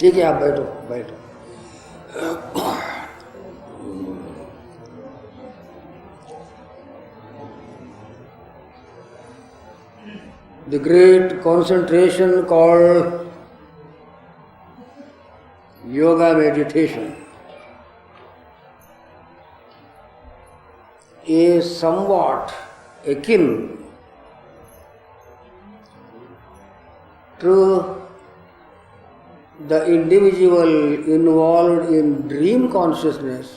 ठीक है, आप बैठो बैठो. The great concentration called yoga meditation is somewhat akin to the individual involved in dream consciousness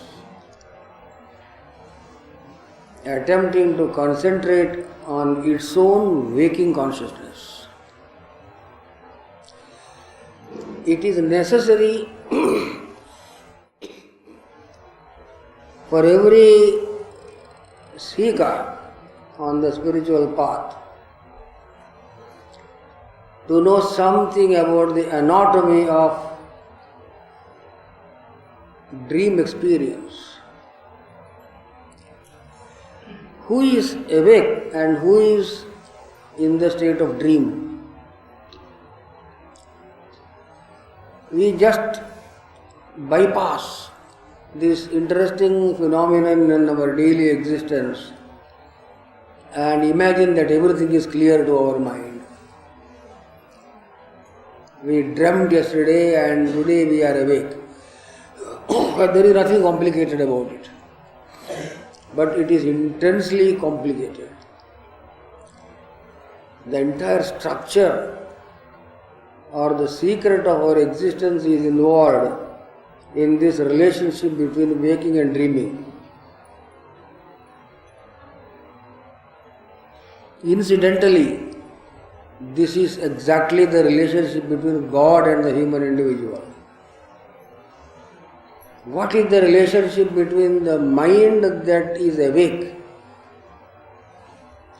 attempting to concentrate on its own waking consciousness. It is necessary for every seeker on the spiritual path to know something about the anatomy of dream experience. Who is awake and who is in the state of dream? We just bypass this interesting phenomenon in our daily existence and imagine that everything is clear to our mind. We dreamt yesterday and today we are awake. But there is nothing complicated about it. But it is intensely complicated. The entire structure or the secret of our existence is involved in this relationship between waking and dreaming. Incidentally, this is exactly the relationship between God and the human individual. What is the relationship between the mind that is awake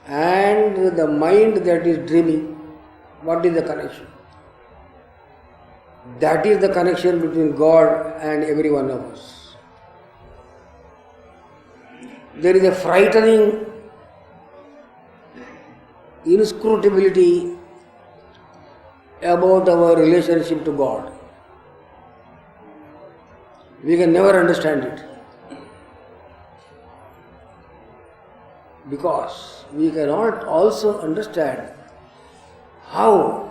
and the mind that is dreaming? What is the connection? That is the connection between God and every one of us. There is a frightening inscrutability about our relationship to God. We can never understand it because we cannot also understand how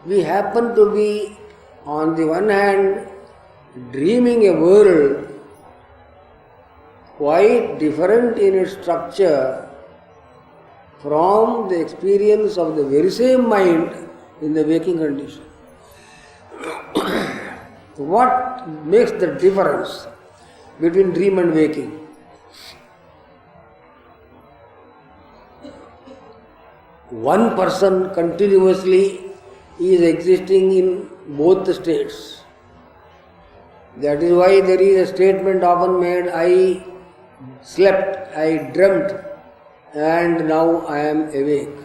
we happen to be, on the one hand, dreaming a world quite different in its structure from the experience of the very same mind in the waking condition. What makes the difference between dream and waking? One person continuously is existing in both the states. That is why there is a statement often made, I slept, I dreamt, and now I am awake.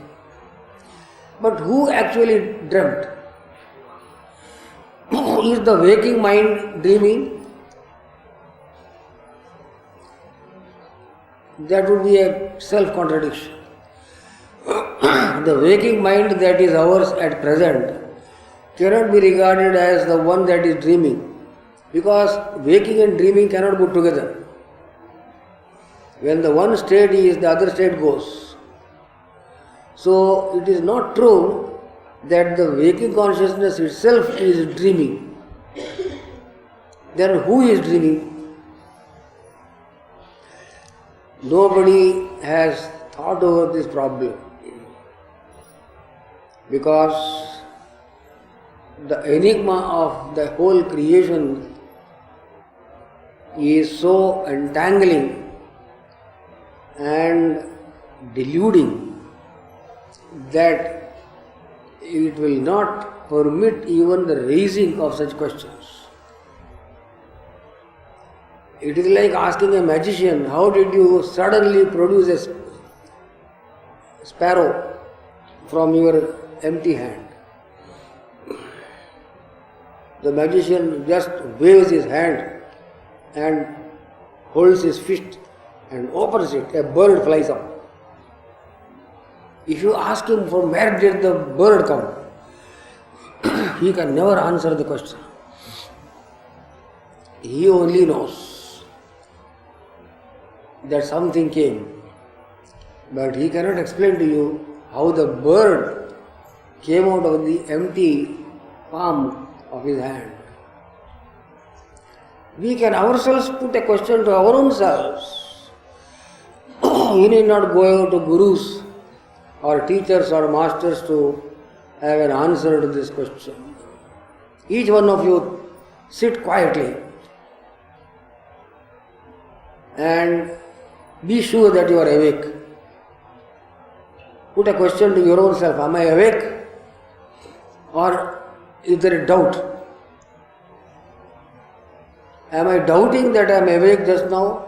But who actually dreamt? Is the waking mind dreaming? That would be a self-contradiction. The waking mind that is ours at present cannot be regarded as the one that is dreaming, because waking and dreaming cannot go together. When the one state is, the other state goes. So it is not true that the waking consciousness itself is dreaming. Then who is dreaming? Nobody has thought over this problem because the enigma of the whole creation is so entangling and deluding that it will not permit even the raising of such questions. It is like asking a magician, how did you suddenly produce a sparrow from your empty hand? The magician just waves his hand and holds his fist and opens it, a bird flies up. If you ask him from where did the bird come, he can never answer the question. He only knows that something came, but he cannot explain to you how the bird came out of the empty palm of his hand. We can ourselves put a question to our own selves. We need not go to gurus or teachers or masters to have an answer to this question. Each one of you sit quietly and be sure that you are awake. Put a question to your own self, am I awake? Or is there a doubt? Am I doubting that I am awake just now?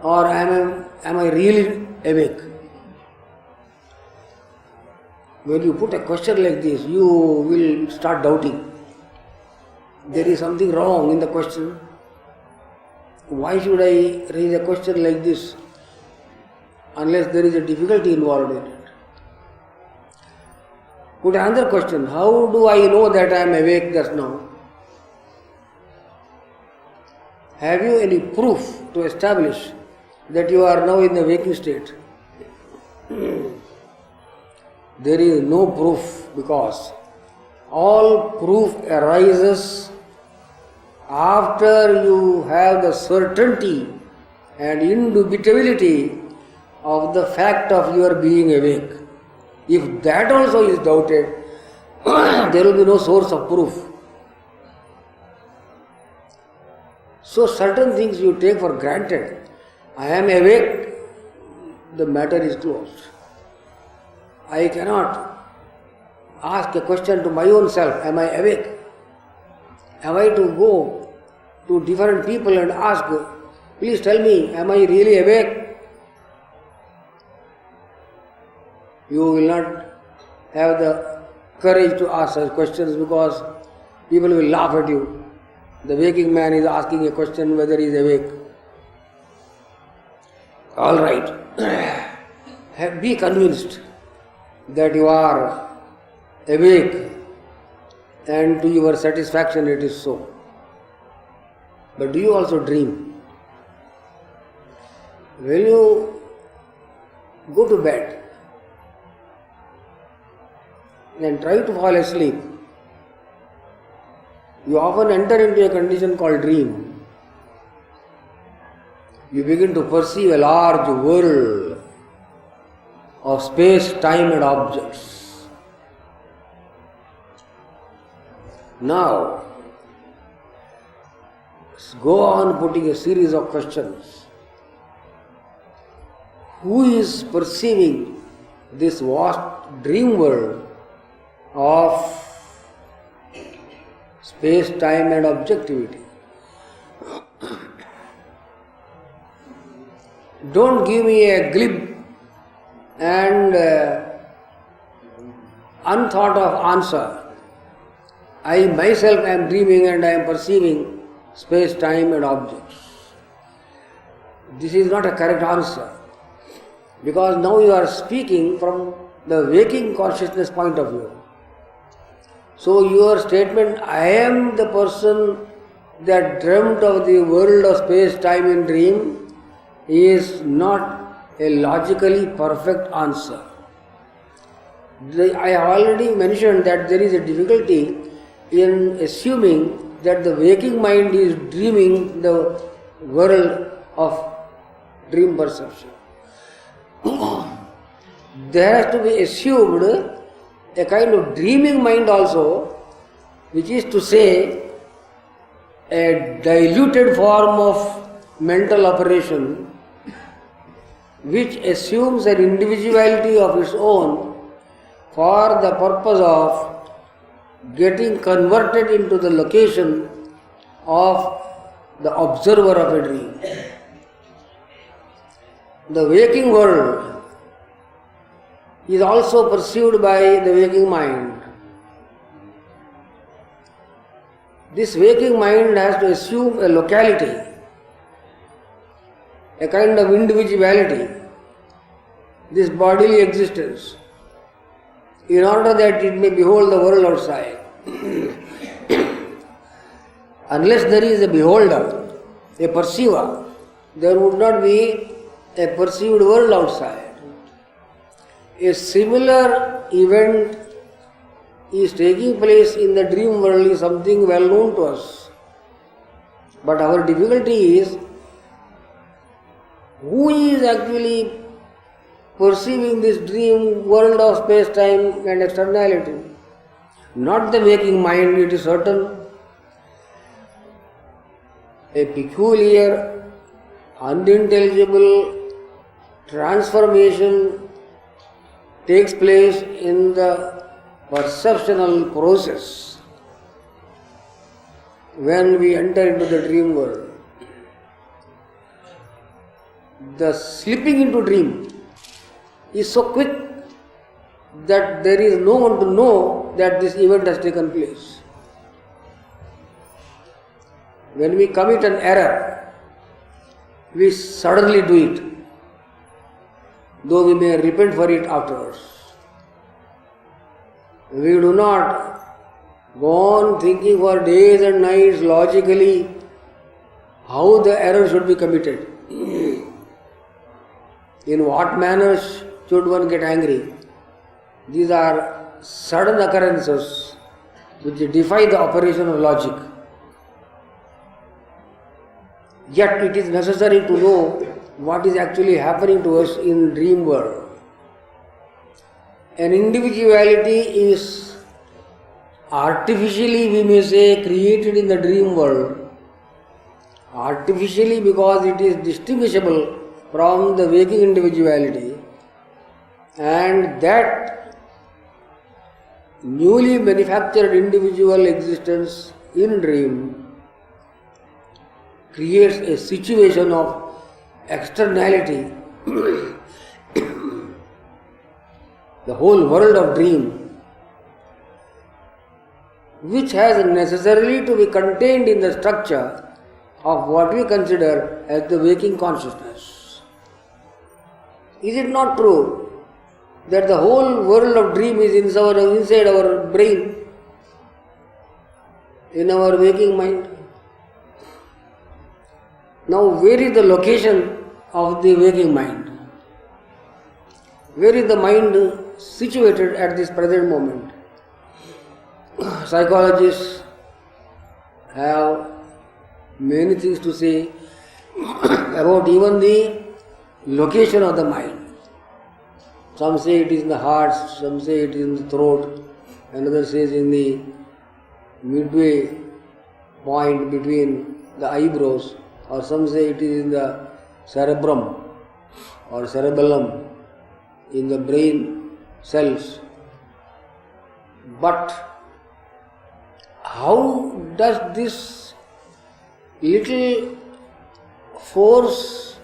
Or am I really awake? When you put a question like this, you will start doubting. There is something wrong in the question. Why should I raise a question like this unless there is a difficulty involved in it? Put another question, how do I know that I am awake just now? Have you any proof to establish that you are now in the waking state? There is no proof, because all proof arises after you have the certainty and indubitability of the fact of your being awake. If that also is doubted, there will be no source of proof. So certain things you take for granted. I am awake, the matter is closed. I cannot ask a question to my own self, am I awake? Am I to go to different people and ask, please tell me, am I really awake? You will not have the courage to ask such questions, because people will laugh at you. The waking man is asking a question whether he is awake. All right. Be convinced that you are awake, and to your satisfaction it is so. But do you also dream? When you go to bed and try to fall asleep, you often enter into a condition called dream. You begin to perceive a large world of space, time and objects. Now, go on putting a series of questions. Who is perceiving this vast dream world of space, time and objectivity? Don't give me a glib and unthought of answer. I myself am dreaming and I am perceiving space, time and objects. This is not a correct answer, because now you are speaking from the waking consciousness point of view. So your statement, I am the person that dreamt of the world of space, time and dream, is not a logically perfect answer. I have already mentioned that there is a difficulty in assuming that the waking mind is dreaming the world of dream perception. There has to be assumed a kind of dreaming mind also, which is to say a diluted form of mental operation which assumes an individuality of its own for the purpose of getting converted into the location of the observer of a dream. The waking world is also perceived by the waking mind. This waking mind has to assume a locality, a kind of individuality, this bodily existence, in order that it may behold the world outside. Unless there is a beholder, a perceiver, there would not be a perceived world outside. A similar event is taking place in the dream world is something well known to us. But our difficulty is who is actually perceiving this dream world of space-time and externality. Not the waking mind, it is certain. A peculiar, unintelligible transformation takes place in the perceptual process when we enter into the dream world. The slipping into dream is so quick that there is no one to know that this event has taken place. When we commit an error, we suddenly do it, though we may repent for it afterwards. We do not go on thinking for days and nights logically how the error should be committed. In what manner should one get angry? These are sudden occurrences which defy the operation of logic. Yet it is necessary to know what is actually happening to us in dream world. An individuality is artificially, we may say, created in the dream world. Artificially because it is distinguishable from the waking individuality, and that newly manufactured individual existence in dream creates a situation of externality. The whole world of dream, which has necessarily to be contained in the structure of what we consider as the waking consciousness. Is it not true that the whole world of dream is inside our brain, in our waking mind? Now, where is the location of the waking mind? Where is the mind situated at this present moment? Psychologists have many things to say about even the location of the mind. Some say it is in the heart, some say it is in the throat, another says in the midway point between the eyebrows, or some say it is in the cerebrum or cerebellum, in the brain cells. But how does this little force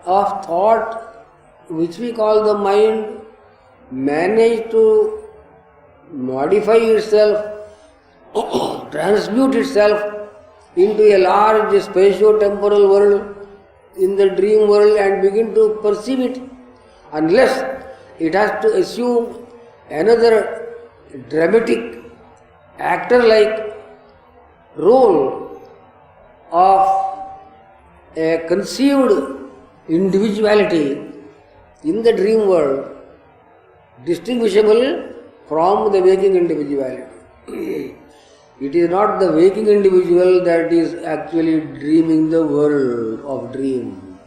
of thought, which we call the mind, manage to modify itself, transmute itself into a large spatio-temporal world in the dream world and begin to perceive it, unless it has to assume another dramatic actor-like role of a conceived individuality in the dream world, distinguishable from the waking individuality. It is not the waking individual that is actually dreaming the world of dream,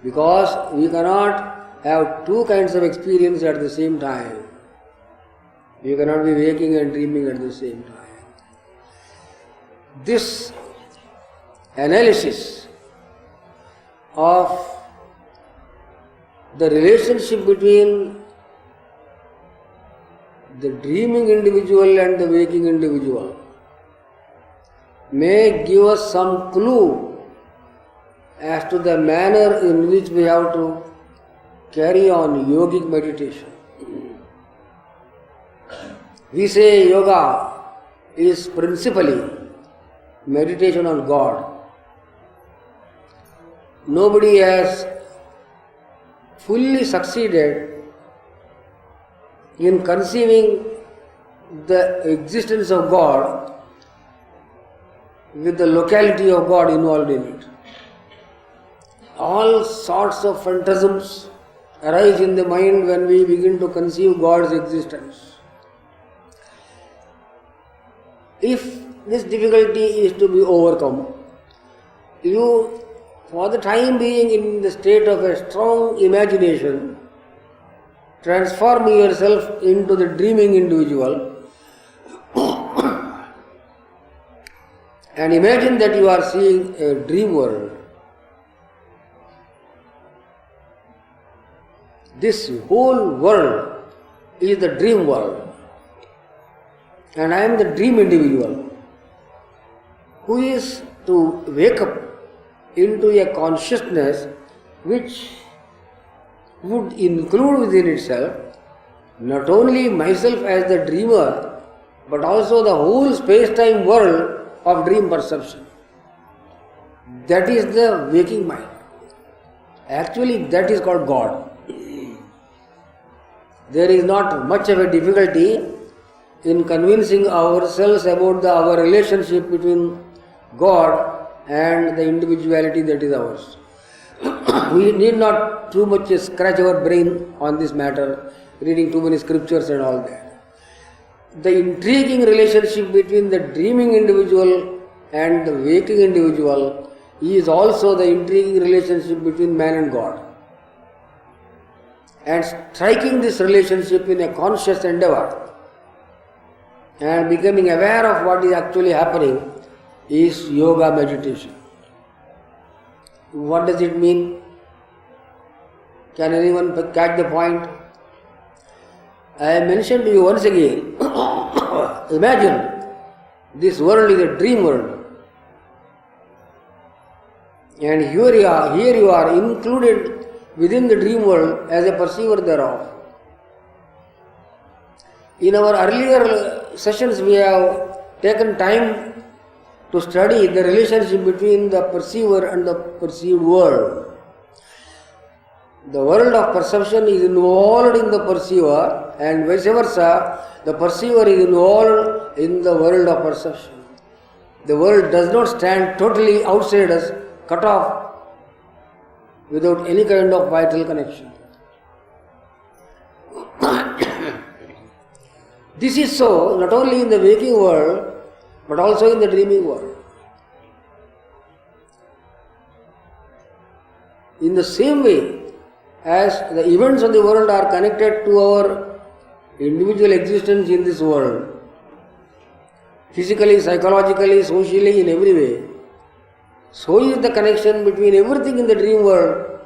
because we cannot have two kinds of experience at the same time. You cannot be waking and dreaming at the same time. This analysis of the relationship between the dreaming individual and the waking individual may give us some clue as to the manner in which we have to carry on yogic meditation. We say yoga is principally meditation on God. Nobody has fully succeeded in conceiving the existence of God with the locality of God involved in it. All sorts of phantasms arise in the mind when we begin to conceive God's existence. If this difficulty is to be overcome, you, for the time being, in the state of a strong imagination, transform yourself into the dreaming individual and imagine that you are seeing a dream world. This whole world is the dream world, and I am the dream individual who is to wake up into a consciousness which would include within itself not only myself as the dreamer, but also the whole space-time world of dream perception. That is the waking mind. Actually, that is called God. There is not much of a difficulty in convincing ourselves about our relationship between God and the individuality that is ours. We need not too much scratch our brain on this matter, reading too many scriptures and all that. The intriguing relationship between the dreaming individual and the waking individual is also the intriguing relationship between man and God. And striking this relationship in a conscious endeavor and becoming aware of what is actually happening is yoga meditation. What does it mean? Can anyone catch the point? I mentioned to you once again, imagine this world is a dream world. And here you are included within the dream world as a perceiver thereof. In our earlier sessions, we have taken time to study the relationship between the perceiver and the perceived world. The world of perception is involved in the perceiver, and vice versa, the perceiver is involved in the world of perception. The world does not stand totally outside us, cut off, without any kind of vital connection. This is so not only in the waking world, but also in the dreaming world. In the same way as the events of the world are connected to our individual existence in this world, physically, psychologically, socially, in every way, so is the connection between everything in the dream world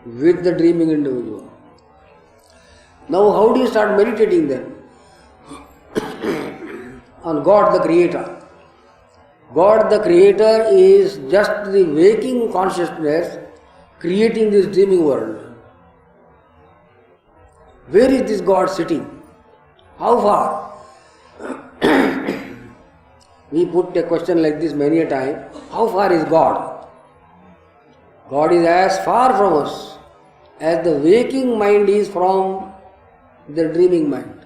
with the dreaming individual. Now, how do you start meditating then? On God the Creator. God the Creator is just the waking consciousness creating this dreaming world. Where is this God sitting? How far? We put a question like this many a time. How far is God? God is as far from us as the waking mind is from the dreaming mind.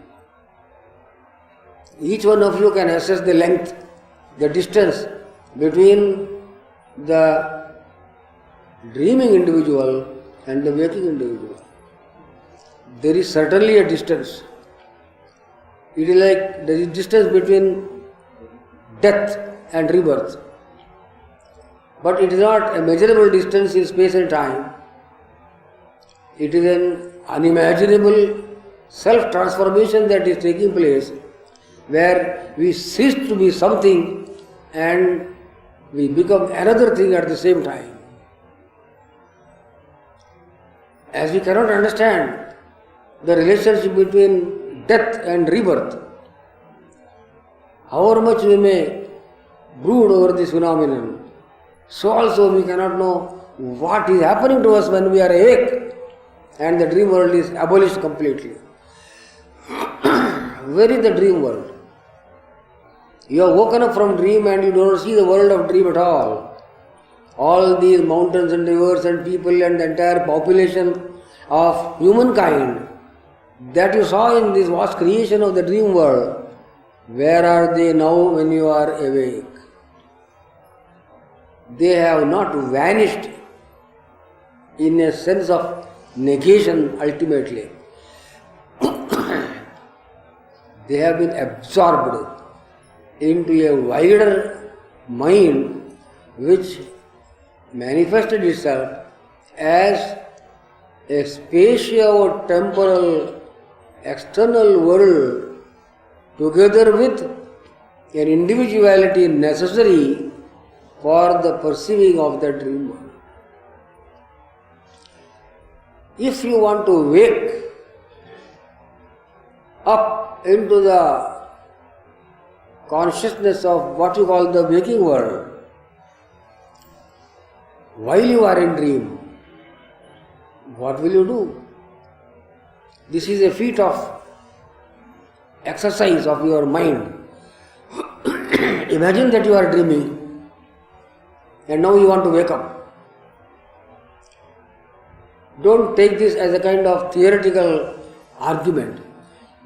Each one of you can assess the length, the distance between the dreaming individual and the waking individual. There is certainly a distance. It is like the distance between death and rebirth. But it is not a measurable distance in space and time. It is an unimaginable self-transformation that is taking place, where we cease to be something and we become another thing at the same time. As we cannot understand the relationship between death and rebirth, however much we may brood over this phenomenon, so also we cannot know what is happening to us when we are awake and the dream world is abolished completely. Where is the dream world? You are woken up from dream and you do not see the world of dream at all. All these mountains and rivers and people and the entire population of humankind that you saw in this vast creation of the dream world, where are they now when you are awake? They have not vanished in a sense of negation ultimately. They have been absorbed into a wider mind which manifested itself as a spatio-temporal external world together with an individuality necessary for the perceiving of the dream world. If you want to wake up into the consciousness of what you call the waking world, while you are in dream, what will you do? This is a feat of exercise of your mind. Imagine that you are dreaming and now you want to wake up. Don't take this as a kind of theoretical argument.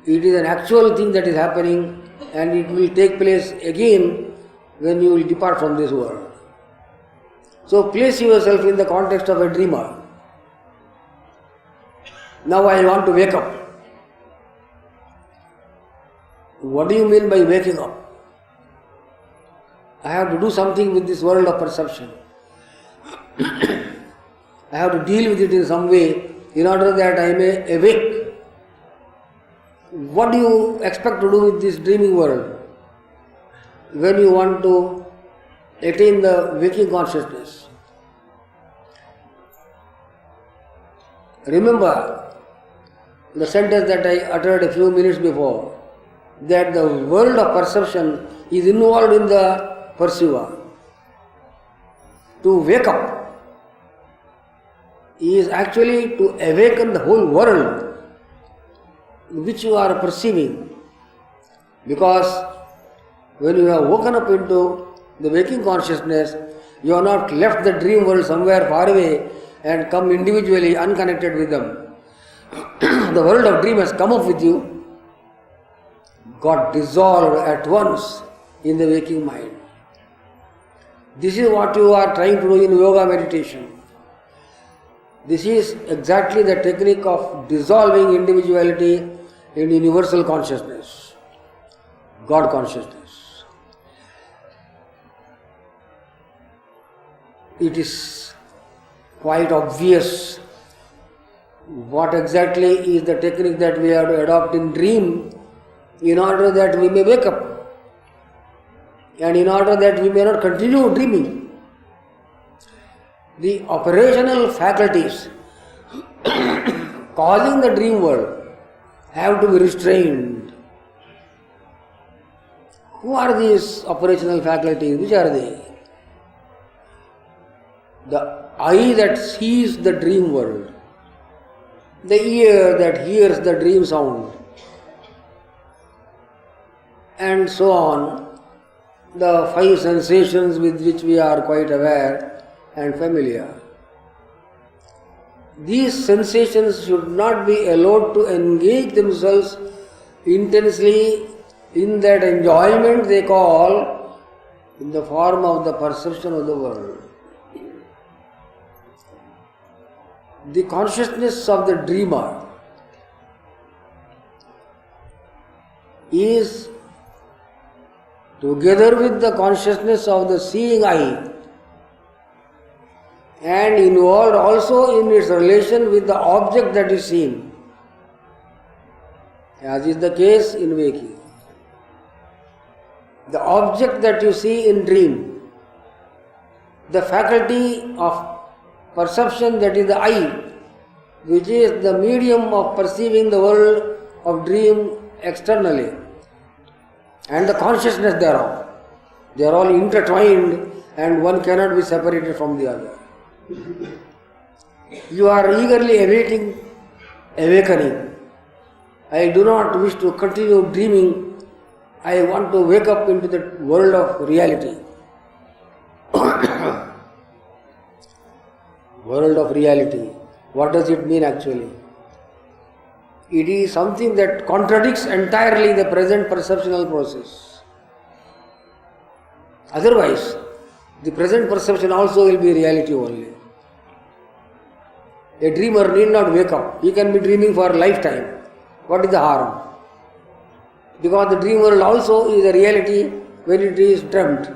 It is an actual thing that is happening and it will take place again when you will depart from this world. So place yourself in the context of a dreamer. Now I want to wake up. What do you mean by waking up? I have to do something with this world of perception. I have to deal with it in some way in order that I may awake. What do you expect to do with this dreaming world when you want to attain the waking consciousness? Remember the sentence that I uttered a few minutes before, that the world of perception is involved in the perceiver. To wake up is actually to awaken the whole world which you are perceiving, because when you have woken up into the waking consciousness, you have not left the dream world somewhere far away and come individually unconnected with them. The world of dream has come up with you, got dissolved at once in the waking mind. This is what you are trying to do in yoga meditation. This is exactly the technique of dissolving individuality in universal consciousness, God consciousness. It is quite obvious what exactly is the technique that we have to adopt in dream in order that we may wake up and in order that we may not continue dreaming. The operational faculties causing the dream world have to be restrained. Who are these operational faculties? Which are they? The eye that sees the dream world, the ear that hears the dream sound, and so on, the 5 sensations with which we are quite aware and familiar. These sensations should not be allowed to engage themselves intensely in that enjoyment they call in the form of the perception of the world. The consciousness of the dreamer is together with the consciousness of the seeing eye and involved also in its relation with the object that is seen, as is the case in waking. The object that you see in dream, the faculty of perception that is the eye, which is the medium of perceiving the world of dream externally, and the consciousness thereof. They are all intertwined and one cannot be separated from the other. You are eagerly awaiting awakening. I do not wish to continue dreaming. I want to wake up into the world of reality. World of reality. What does it mean actually? It is something that contradicts entirely the present perceptual process. Otherwise, the present perception also will be reality only. A dreamer need not wake up. He can be dreaming for a lifetime. What is the harm? Because the dream world also is a reality when it is dreamt.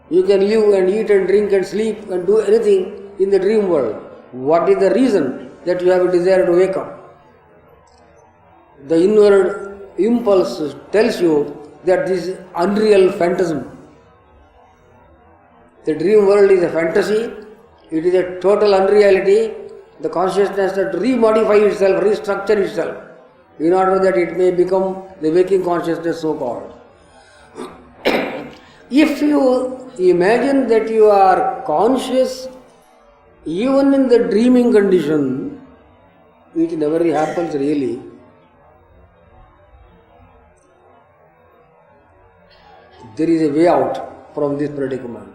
You can live and eat and drink and sleep and do anything in the dream world. What is the reason that you have a desire to wake up? The inward impulse tells you that this is unreal phantasm. The dream world is a fantasy, it is a total unreality. The consciousness has to remodify itself, restructure itself, in order that it may become the waking consciousness, so called. If you imagine that you are conscious even in the dreaming condition, which never happens really, there is a way out from this predicament.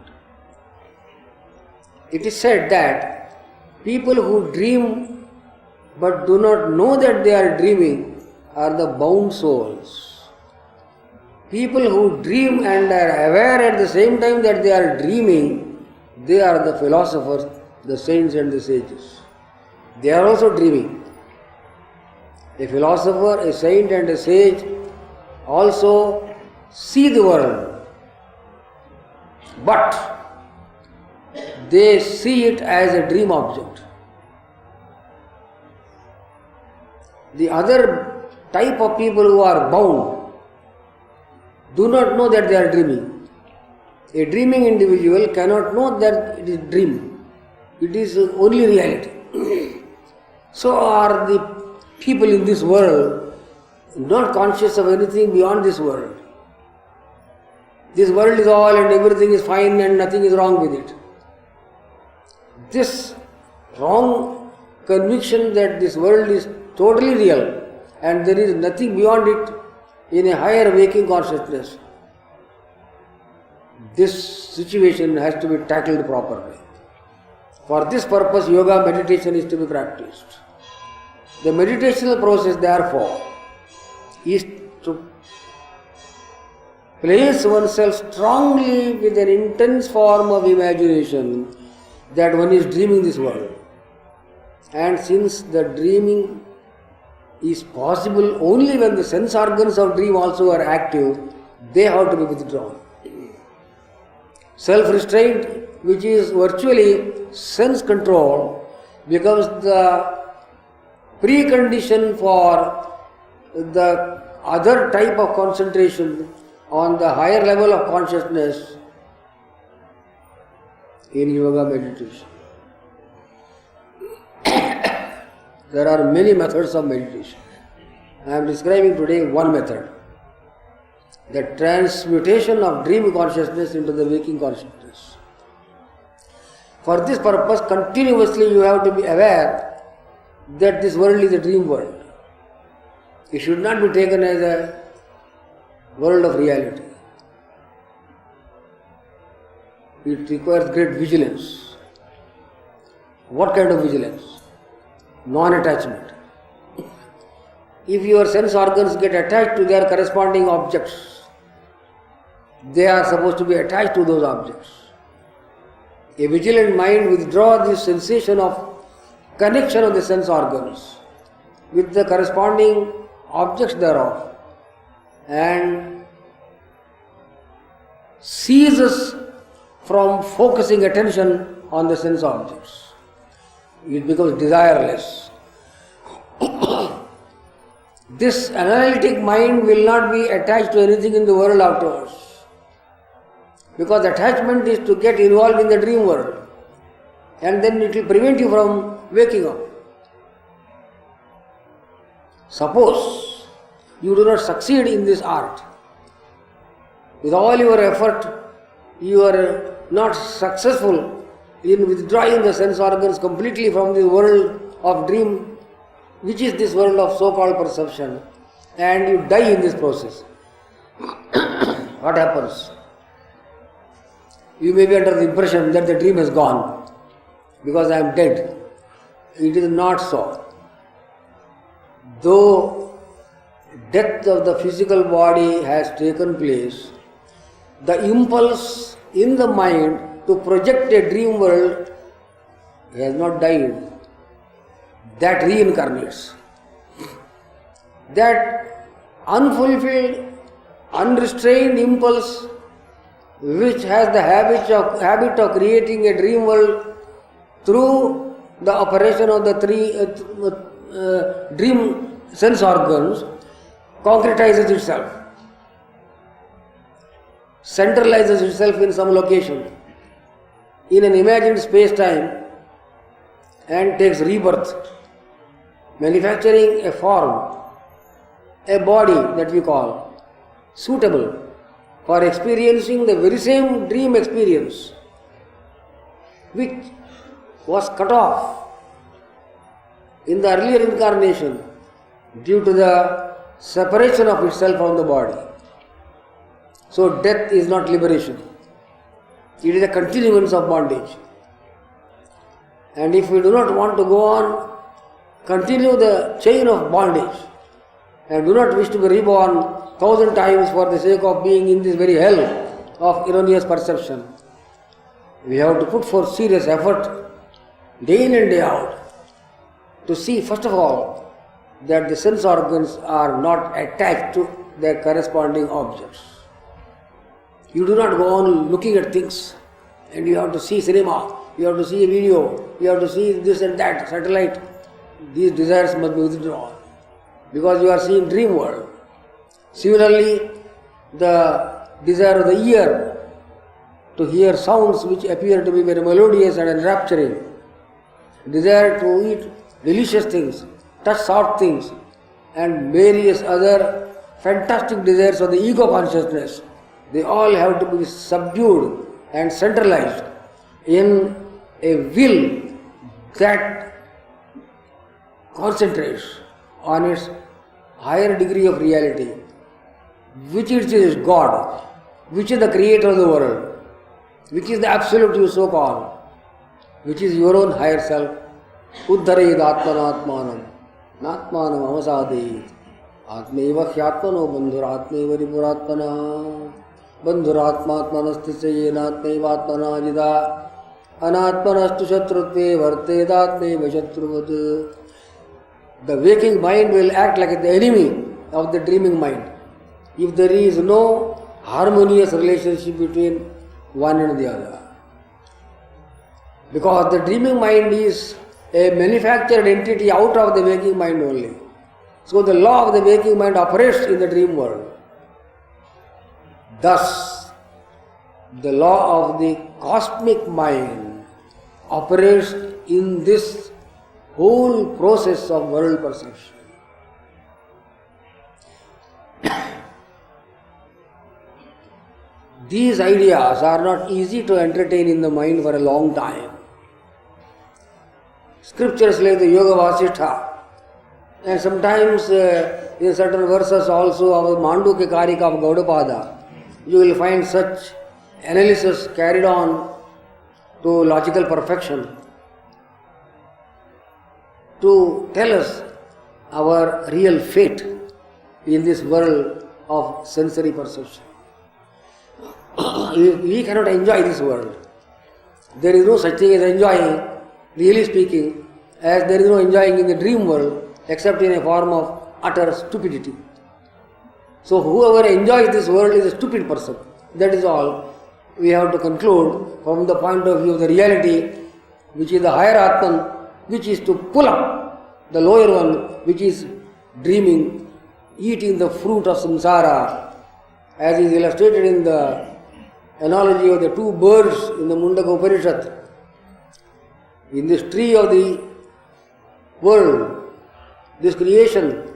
It is said that people who dream but do not know that they are dreaming are the bound souls. People who dream and are aware at the same time that they are dreaming, they are the philosophers, the saints and the sages. They are also dreaming. A philosopher, a saint and a sage also see the world, but they see it as a dream object. The other type of people who are bound do not know that they are dreaming. A dreaming individual cannot know that it is dream. It is only reality. So are the people in this world not conscious of anything beyond this world. This world is all and everything is fine and nothing is wrong with it. This wrong conviction that this world is totally real and there is nothing beyond it in a higher waking consciousness, this situation has to be tackled properly. For this purpose, yoga meditation is to be practiced. The meditational process, therefore, is to place oneself strongly with an intense form of imagination that one is dreaming this world. And since the dreaming is possible only when the sense organs of dream also are active, they have to be withdrawn. Self-restraint, which is virtually sense control, becomes the precondition for the other type of concentration on the higher level of consciousness in yoga meditation. There are many methods of meditation. I am describing today one method, the transmutation of dream consciousness into the waking consciousness. For this purpose, continuously you have to be aware that this world is a dream world. It should not be taken as a world of reality. It requires great vigilance. What kind of vigilance? Non-attachment. If your sense organs get attached to their corresponding objects, they are supposed to be attached to those objects. A vigilant mind withdraws this sensation of connection of the sense organs with the corresponding objects thereof and ceases from focusing attention on the sense objects. It becomes desireless. This analytic mind will not be attached to anything in the world afterwards, because attachment is to get involved in the dream world and then it will prevent you from waking up. Suppose you do not succeed in this art, with all your effort you are not successful in withdrawing the sense organs completely from the world of dream, which is this world of so-called perception, and you die in this process. What happens? You may be under the impression that the dream has gone because I am dead. It is not so. though death of the physical body has taken place, the impulse in the mind to project a dream world has not died. That reincarnates. That unfulfilled, unrestrained impulse which has the habit of creating a dream world through the operation of the three dream sense organs, concretizes itself, centralizes itself in some location, in an imagined space-time, and takes rebirth, manufacturing a form, a body that we call suitable for experiencing the very same dream experience which was cut off in the earlier incarnation due to the separation of itself from the body. So death is not liberation. It is a continuance of bondage. And if we do not want to go on, continue the chain of bondage, and do not wish to be reborn 1,000 times for the sake of being in this very hell of erroneous perception, we have to put forth serious effort day in and day out to see, first of all, that the sense organs are not attached to their corresponding objects. You do not go on looking at things, and you have to see cinema, you have to see a video, you have to see this and that, satellite. These desires must be withdrawn, because you are seeing dream world. Similarly, the desire of the ear to hear sounds which appear to be very melodious and enrapturing, desire to eat delicious things, touch soft things, and various other fantastic desires of the ego consciousness, they all have to be subdued and centralized in a will that concentrates on its higher degree of reality, which is God, which is the creator of the world, which is the absolute you so call, which is your own higher self. Uddhared atmanatmanam, natmanam avasadeyit, atmeva hyatmano bandhuratmeva ripuratmana, bandhuratmatmanastisayena jida, anatmanastu shatrutve vartedatmeva shatruvat. The waking mind will act like the enemy of the dreaming mind if there is no harmonious relationship between one and the other. Because the dreaming mind is a manufactured entity out of the waking mind only. So the law of the waking mind operates in the dream world. Thus, the law of the cosmic mind operates in this whole process of world perception. These ideas are not easy to entertain in the mind for a long time. Scriptures like the Yoga Vasishtha, and sometimes in certain verses also of Mandukya Karika of Gaudapada, you will find such analysis carried on to logical perfection to tell us our real fate in this world of sensory perception. We cannot enjoy this world. There is no such thing as enjoying, really speaking, as there is no enjoying in the dream world except in a form of utter stupidity. So whoever enjoys this world is a stupid person. That is all we have to conclude from the point of view of the reality, which is the higher Atman, which is to pull up the lower one, which is dreaming, eating the fruit of samsara, as is illustrated in the analogy of the two birds in the Mundaka Upanishad. In this tree of the world, this creation,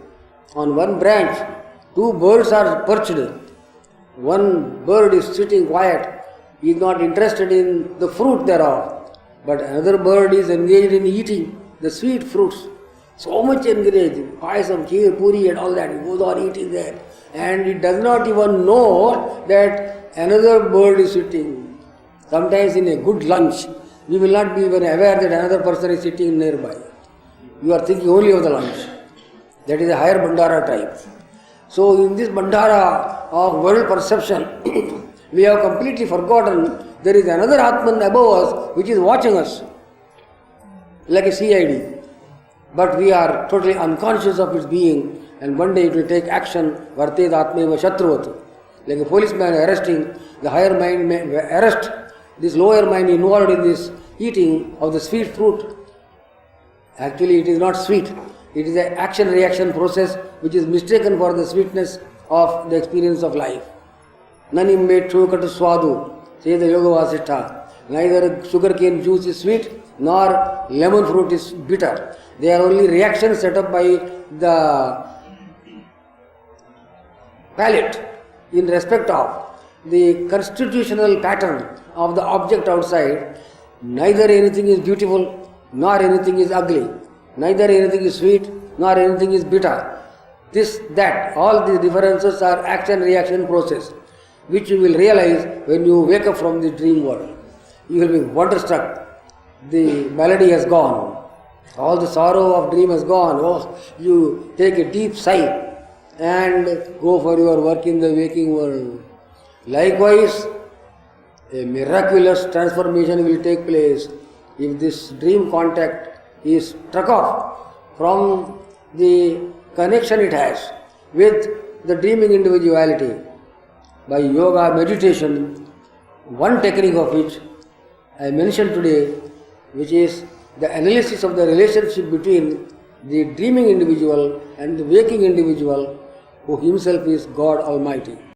on one branch, two birds are perched. One bird is sitting quiet, he is not interested in the fruit thereof, but another bird is engaged in eating the sweet fruits. So much engaged, payasam, kheer, puri and all that, he goes on eating there. And he does not even know that another bird is sitting. Sometimes in a good lunch, we will not be even aware that another person is sitting nearby. You are thinking only of the lunch. That is a higher Bandhara type. So in this Bandhara of world perception, we have completely forgotten there is another Atman above us which is watching us, like a CID. But we are totally unconscious of its being, and one day it will take action, varted atmeva shatruvat. Like a policeman arresting, the higher mind may arrest this lower mind involved in this eating of the sweet fruit. Actually it is not sweet. It is an action-reaction process which is mistaken for the sweetness of the experience of life. Nanimbe chukatu swadu, says the Yoga Vasishtha. Neither sugarcane juice is sweet nor lemon fruit is bitter. They are only reactions set up by the palate in respect of the constitutional pattern of the object outside. Neither anything is beautiful nor anything is ugly. Neither anything is sweet nor anything is bitter. This, that, all these differences are action-reaction process, which you will realize when you wake up from the dream world. You will be wonderstruck. The malady has gone. All the sorrow of dream has gone. Oh, you take a deep sigh and go for your work in the waking world. Likewise, a miraculous transformation will take place if this dream contact is struck off from the connection it has with the dreaming individuality. By yoga meditation, one technique of which I mentioned today, which is the analysis of the relationship between the dreaming individual and the waking individual, who himself is God Almighty.